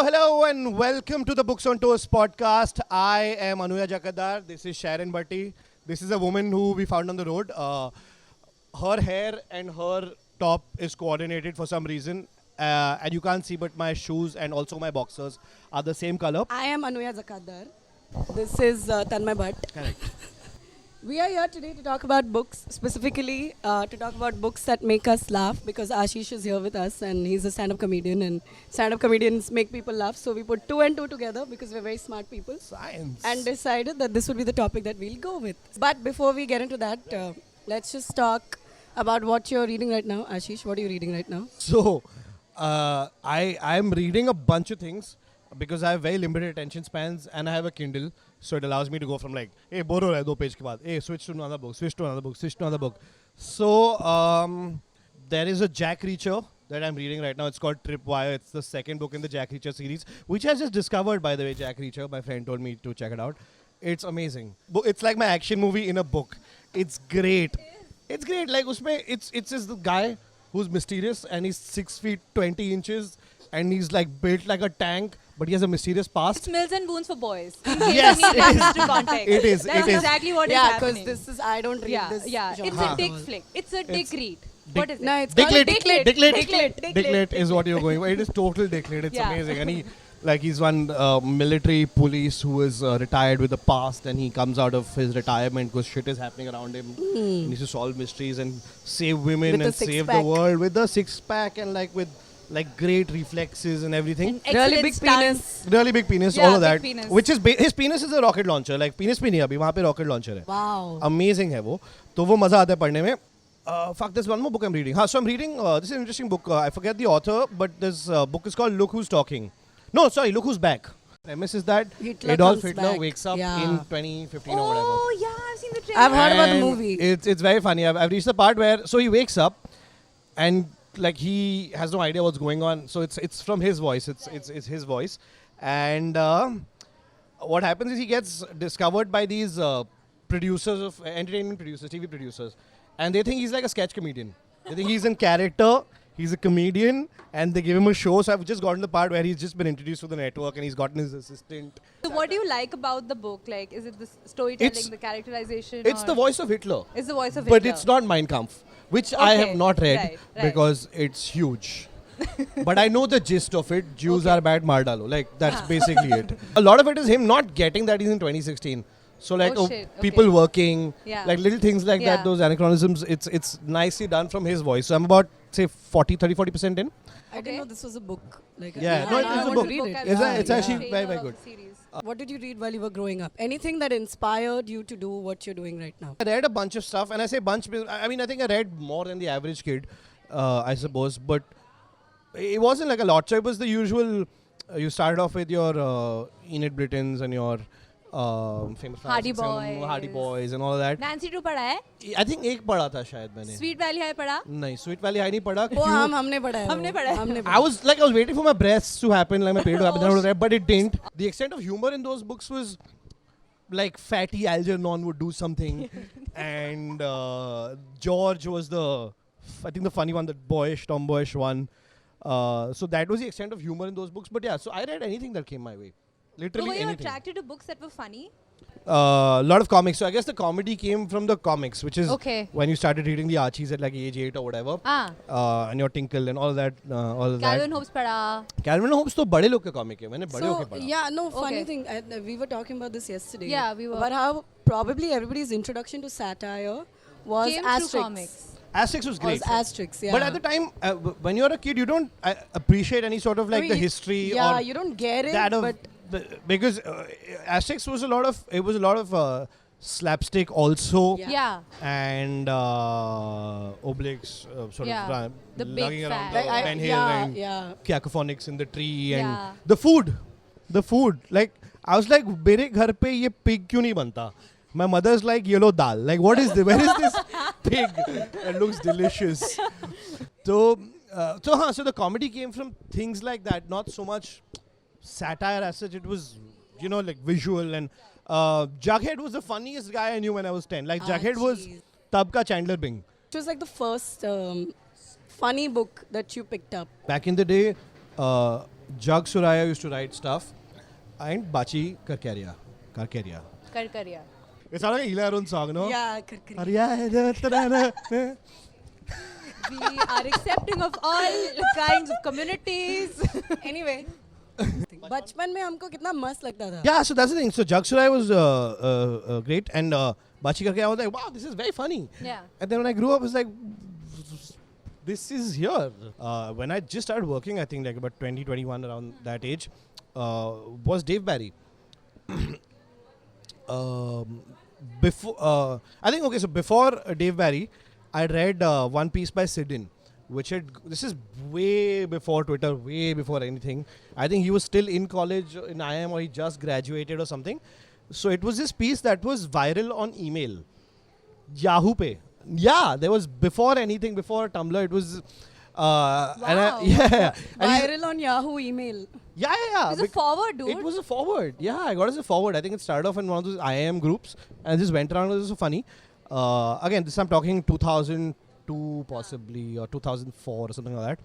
Hello, and welcome to the Books on Toast podcast. I am Anuya Jakadar. This is Sharon Bhatti. This is a woman who we found on the road. Her hair and her top is coordinated for some reason. And you can't see, but my shoes and also my boxers are the same color. I am Anuya Zakadar. This is Tanmay Bhatt. Correct. We are here today to talk about books, specifically to talk about books that make us laugh, because Ashish is here with us and he's a stand-up comedian, and stand-up comedians make people laugh. So we put 2 and 2 together because we're very smart people Science. and decided that this would be the topic that we'll go with. But before we get into that, let's just talk about what you're reading right now. Ashish, what are you reading right now? So, I'm reading a bunch of things because I have very limited attention spans and I have a Kindle, so it allows me to go from like, hey, bore ho raha hai 2 page ke baad, hey, switch to another book, switch to another book, switch to another book. So, there is a Jack Reacher that I'm reading right now. It's called Tripwire. It's the second book in the Jack Reacher series, which I just discovered, by the way. Jack Reacher, my friend told me to check it out. It's amazing. It's like my action movie in a book. It's great. It's great. Like, usme, it's just the guy who's mysterious and he's 6 feet 20 inches and he's like built like a tank, but he has a mysterious past. It's Mills and Boons for boys. Yes, it is. To context. It is. That's It is. exactly what is Yeah, because happening. this is, I don't read this. Yeah. genre. It's a dick flick. It's a dick read. What is it? No, it's Dick called lit. Dick Lit. Dick lit. Dick Lit. Dick lit is what you're going for. It is total dick lit. It's Yeah. amazing. And he's one military police who is retired with a past, and he comes out of his retirement because shit is happening around him. He needs to solve mysteries and save women With a and save the six-pack. world with a 6-pack and with great reflexes and everything. And Really excellent big stunts. penis. Really big penis, Yeah, all of big that. penis. Which is his penis is a rocket launcher. Like penis भी नहीं है अभी वहाँ पे rocket launcher है. Wow. Amazing है वो. तो वो मजा आता है पढ़ने में. Fuck, there's one more book I'm reading. So I'm reading. This is an interesting book. I forget the author, but this book is called Look Who's Talking. No, sorry, Look Who's Back. Premise is that Hitler Adolf comes Hitler back. wakes up Yeah. in 2015 or whatever. Oh, yeah, I've seen the trailer. I've heard about the And movie. It's very funny. I've reached the part where he wakes up and he has no idea what's going on. So it's from his voice. It's his voice. And what happens is he gets discovered by these producers of entertainment producers, TV producers, and they think he's like a sketch comedian. They think he's in character. He's a comedian, and they give him a show. So I've just gotten the part where he's just been introduced to the network, and he's gotten his assistant. So what do you like about the book? Like, is it the storytelling, It's- the characterization? It's or the voice of Hitler. It's the voice of But Hitler. it's not Mein Kampf, which I have Okay, not read right. because it's huge. But I know the gist of it. Jews are bad, mar dalo. Like, that's basically it. A lot of it is him not getting that he's in 2016. So, like, Oh, shit. people Okay. working, Yeah. like little things like Yeah. that, those anachronisms, it's nicely done from his voice. So, I'm about, say, 40% in. I didn't know this was a book. Like, Yeah, no, I it's a want book. to read it. It's Yeah, it's actually yeah. very, very good. What did you read while you were growing up? Anything that inspired you to do what you're doing right now? I read a bunch of stuff, and I say bunch because I mean I think I read more than the average kid, I suppose. But it wasn't like a lot. So it was the usual. You started off with your Enid Blytons and your famous Hardy classics and Hardy Boys. Boys and all of that. Nancy Drew पढ़ा है? I think एक पढ़ा था शायद मैंने. Sweet Valley High पढ़ा? नहीं, Sweet Valley High नहीं पढ़ा. वो हमने पढ़ा है. हमने पढ़ा है. हमने I was waiting for my breasts to happen, like my period to happen, then I would read, but it didn't. The extent of humor in those books was like fatty Algernon would do something, and George was I think the funny one, the tomboyish one. So that was the extent of humor in those books. But yeah, so I read anything that came my way, So literally were you anything. attracted to books that were funny? A lot of comics. So I guess the comedy came from the comics, which is Okay. when you started reading the Archies at like age 8 or whatever, and your Tinkle and all that. Calvin Hobbes पढ़ा? Calvin Hobbes तो बड़े लोग के comic है. मैंने बड़े होके So, पढ़ा. yeah, no, funny Okay. thing. We were talking about this yesterday. Yeah, we were. About how probably everybody's introduction to satire was Came through Asterix. comics. Asterix was great. Was Asterix, yeah. But at the time, when you're a kid, you don't appreciate any sort of like I mean, the you- history Yeah, or you don't get it, that of but because Asterix was a lot of slapstick also, Yeah. Yeah. and Obelix sort Yeah, of the big lugging around fat- the like, Ben Hill yeah, and yeah. cacophonics in the tree and Yeah. the food. Like I was like, मेरे घर पे ये pig क्यों नहीं बनता? My mother's like yellow dal. Like what is this? Where is this pig? It looks delicious. So the comedy came from things like that, not so much satire as such. It was, like visual and Jughead was the funniest guy I knew when I was 10. Like Jughead was jeez. tab ka Chandler Bing. It was like the first funny book that you picked up? Back in the day, Jug Suraya used to write stuff, and Bachi Karkaria. Karkaria. It's not like a Hila Arun song, no? Yeah, Karkari. We are accepting of all kinds of communities. Anyway, बचपन में हमको कितना मस्त लगता था. Yeah, so that's the thing. So Jug Suraya was great, and Bachi Karkaria, I was like, wow, this is very funny. Yeah. And then when I grew up, I was like, this is here. When I just started working, I think like about 20, 21, around that age, was Dave Barry. Before, I think, okay, so before Dave Barry, I read One Piece by Sidin, this is way before Twitter, way before anything. I think he was still in college in IIM, or he just graduated or something. So it was this piece that was viral on email. Yahoo Pay. Yeah, there was before anything, before Tumblr, it was. Wow. Yeah. And Viral on Yahoo email. yeah. It's a forward, dude. It was a forward. Yeah, I got it as a forward. I think it started off in one of those IIM groups and just went around. It was so funny. Again, this I'm talking 2002 possibly, or 2004 or something like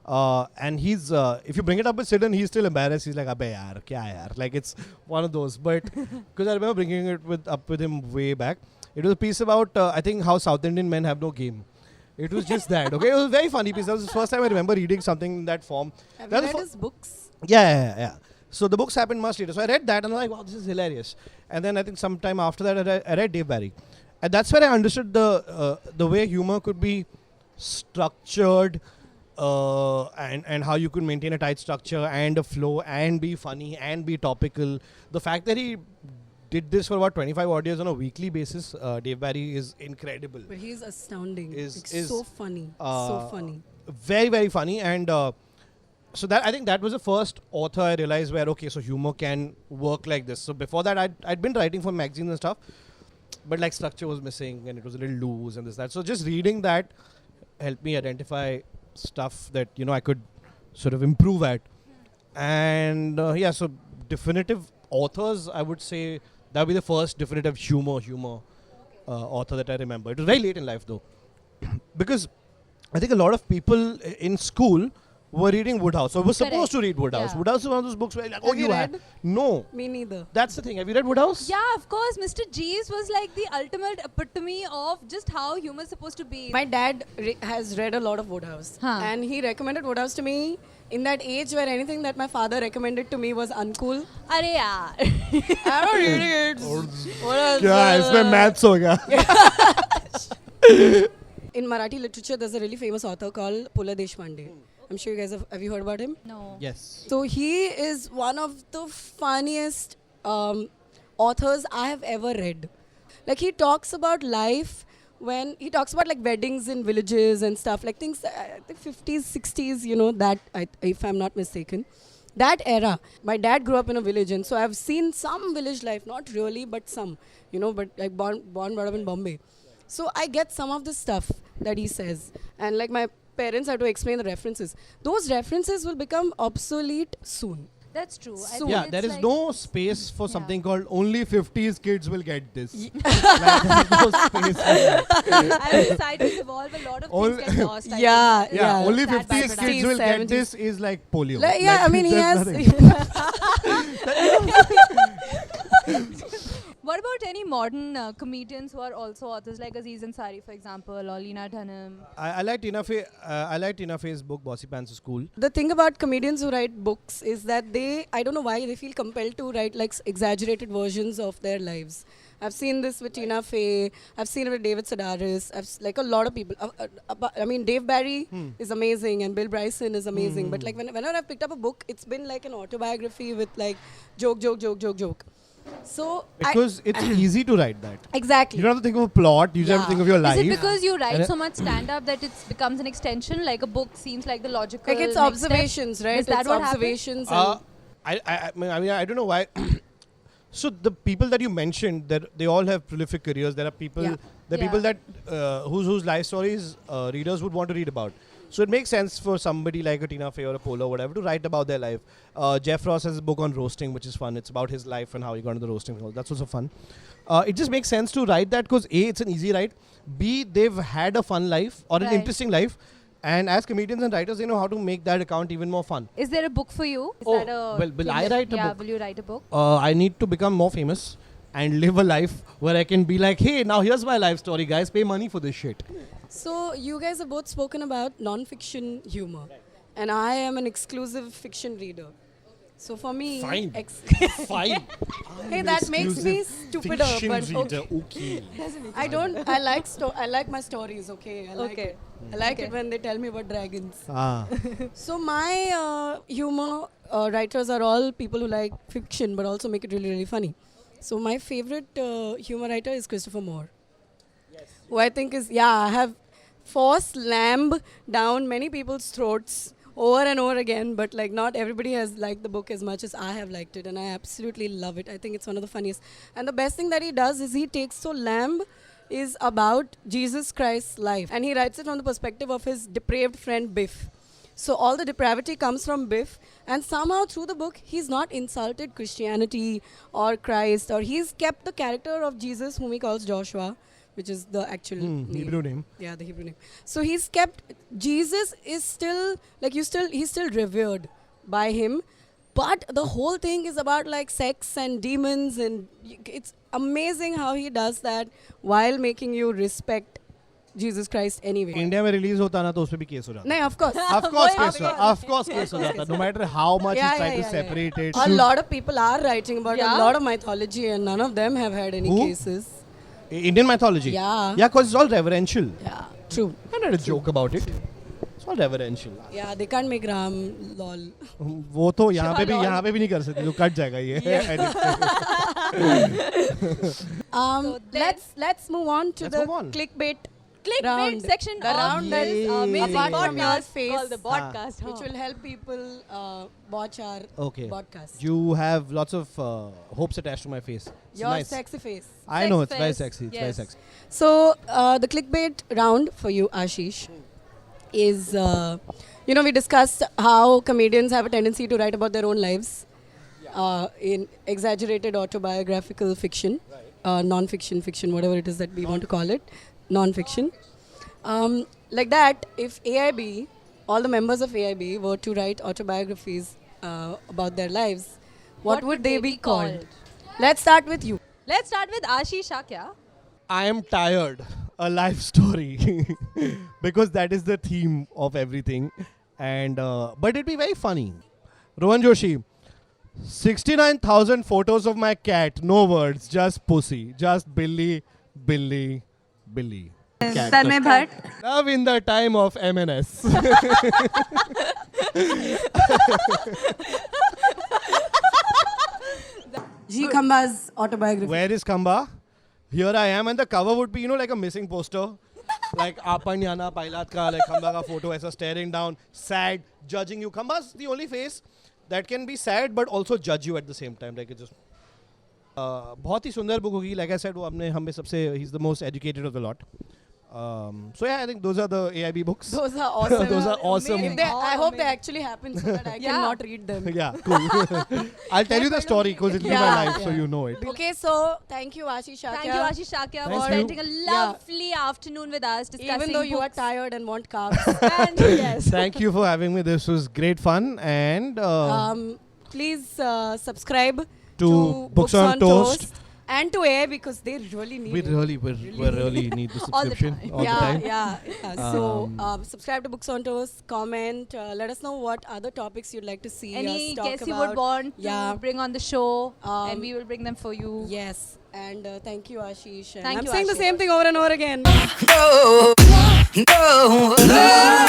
that. And he's, if you bring it up with Sidon, he's still embarrassed. He's like, "Abbe yaar, kya yaar?" Like it's one of those. But because I remember bringing it up with him way back. It was a piece about, I think, how South Indian men have no game. It was just that. Okay, it was a very funny piece. That was the first time I remember reading something in that form. Have That you was read his books? Yeah. So the books happened much later. So I read that and I'm like, wow, this is hilarious. And then I think sometime after that, I read Dave Barry. And that's where I understood the way humor could be structured, and how you could maintain a tight structure and a flow and be funny and be topical. The fact that he did this for about 25 odd years on a weekly basis, Dave Barry is incredible. But he's astounding. Is- Like, is, so funny. So funny. Very, very funny. And so that I think that was the first author I realized where, okay, so humor can work like this. So before that, I'd been writing for magazines and stuff, but like structure was missing and it was a little loose and this, that. So just reading that helped me identify stuff that, I could sort of improve at. And so definitive authors, I would say that would be the first definitive humor author that I remember. It was very late in life though, because I think a lot of people in school were reading Woodhouse. So I was supposed to read Woodhouse. Yeah. Woodhouse is one of those books where you're like, Have you read? No. Me neither. That's the thing. Have you read Woodhouse? Yeah, of course. Mr. G's was like the ultimate epitome of just how humor is supposed to be. My dad has read a lot of Woodhouse. Huh. And he recommended Woodhouse to me in that age where anything that my father recommended to me was uncool. Arey yaar. I'm not reading it. What else? Yeah, इसमें maths हो गया. In Marathi literature, there's a really famous author called Pula Deshpande. I'm sure you guys have you heard about him? No. Yes. So he is one of the funniest authors I have ever read. Like he talks about life when he talks about like weddings in villages and stuff, like things, the 50s, 60s, that, if I'm not mistaken. That era, my dad grew up in a village, and so I've seen some village life, not really, but some, but like born brought up in Bombay. So I get some of the stuff that he says, and like my parents have to explain the references. Those references will become obsolete soon. That's true. I So- think Yeah, it's there is like- no space for Yeah. something called only 50s kids will get this. Like, there's no space for that. As societies evolve, a lot of All- things get lost. I Yeah, think. Yeah, Yeah, only that 50s byproduct. kids will 60s, get this is like polio. Like, yeah, Like, I mean, he there's has. nothing. What about any modern comedians who are also authors, like Aziz Ansari, for example, or Leena Dhanam? I like Tina Fey. I like Tina Fey's book Bossy Pants is Cool. The thing about comedians who write books is that I don't know why, they feel compelled to write like exaggerated versions of their lives. I've seen this with Tina Fey. I've seen it with David Sedaris. Like a lot of people. I mean, Dave Barry is amazing and Bill Bryson is amazing. But like whenever I've picked up a book, it's been like an autobiography with like joke. So Because it's easy to write that. exactly. You don't have to think of a plot. You just have to Yeah. think of your life. Is it because you write And- so much stand-up that it becomes an extension? Like a book seems like the logical Like it's next step? observations, right? Is that it's what happens? observations. I mean, I don't know why. So the people that you mentioned, they all have prolific careers. There are people, Yeah. there are Yeah. people that whose life stories readers would want to read about. So it makes sense for somebody like a Tina Fey or a Polo or whatever to write about their life. Jeff Ross has a book on roasting, which is fun. It's about his life and how he got into the roasting. That's also fun. It just makes sense to write that because A, it's an easy write. B, they've had a fun life or an Right. interesting life. And as comedians and writers, they know how to make that account even more fun. Is there a book for you? Is Oh, that a will I thing that- write a yeah, book? will you write a book? I need to become more famous and live a life where I can be like, hey, now here's my life story, guys. Pay money for this shit. So you guys have both spoken about non-fiction humor, and I am an exclusive fiction reader. So for me, Fine. Fine. Hey, that makes me stupider, Fiction but reader. okay. Okay. I don't. I like I like my stories. Okay. I like Okay. it. I like it when they tell me about dragons. Ah. So my humor writers are all people who like fiction, but also make it really, really funny. So my favorite humor writer is Christopher Moore, who I think is I have slammed down many people's throats over and over again, but like not everybody has liked the book as much as I have liked it, and I absolutely love it. I think it's one of the funniest. And the best thing that he does is he takes Lamb is about Jesus Christ's life, and he writes it from the perspective of his depraved friend Biff. So all the depravity comes from Biff, and somehow through the book he's not insulted Christianity or Christ, or he's kept the character of Jesus, whom he calls Joshua, which is the actual name. Hebrew name. Yeah, the Hebrew name. So he's kept Jesus is still like he's still revered by him, but the whole thing is about like sex and demons, and it's amazing how he does that while making you respect Jesus Christ anyway. India में release होता ना तो उस पे भी case हो जाता. No, of course. Of course case हो. Of course case हो जाता. No matter how much he's trying to separate it. A lot of people are writing about Yeah. a lot of mythology, and none of them have had any Who? cases. Indian mythology. Yeah. Yeah, because it's all reverential. Yeah, true. I not a joke about it. It's all reverential. Yeah, they can't make Ram lol. वो तो यहाँ पे भी नहीं कर सकते, तो cut जाएगा ये. Let's move on to Let's the move on. clickbait Clickbait round. section The of round that this is amazing apart from your podcast face, called the podcast. which will help people watch our Okay. podcast. You have lots of hopes attached to my face. It's Your nice. sexy face. I know, it's very face. sexy. It's very Yes. sexy. So the clickbait round for you, Ashish, is we discussed how comedians have a tendency to write about their own lives in exaggerated autobiographical fiction, non-fiction, fiction, whatever it is that we want to call it, non-fiction. Like that, if AIB, all the members of AIB were to write autobiographies about their lives, what would they be called? Let's start with you. Let's start with Ashish Shakya. I am tired. A life story. Because that is the theme of everything. And but it'd be very funny. Rohan Joshi, 69,000 photos of my cat. No words, just pussy. Just Billy, Billy, Billy. Cat. Tanmay Bhatt. Love in the time of MNS. G. Khamba's autobiography. Where is Khamba? Here I am, and the cover would be, like a missing poster. Like Apan Yana Pailat ka, like Khamba ka photo, aisa staring down, sad, judging you. Khamba's the only face that can be sad but also judge you at the same time. Like it just. बहुत ही सुंदर book होगी. Like I said, वो अपने हम में सबसे he's the most educated of the lot. So yeah, I think those are the AIB books. Those are awesome. Those are awesome. If they, I hope they actually happen so that I Yeah. cannot read them. Yeah, cool. I'll tell you the story because it'll be my life, so you know it. Okay, so thank you, Ashish Shakya. Thank you, Ashish Shakya, Thank for you. spending a lovely afternoon with us discussing Even though you are books. tired and want carbs. And yes. Thank you for having me. This was great fun. And Please subscribe to Books on Toast. and to AI because they really need we it. really need the All the subscription time. all the yeah, time. yeah. So subscribe to Books on Toast, comment, let us know what other topics you'd like to see Any us talk guests about. you would want Yeah. to bring on the show, and Um, we will bring them for you. Yes, and thank you, Ashish. And Thank I'm you, saying the Ashish. same thing over and over again. No, no, no.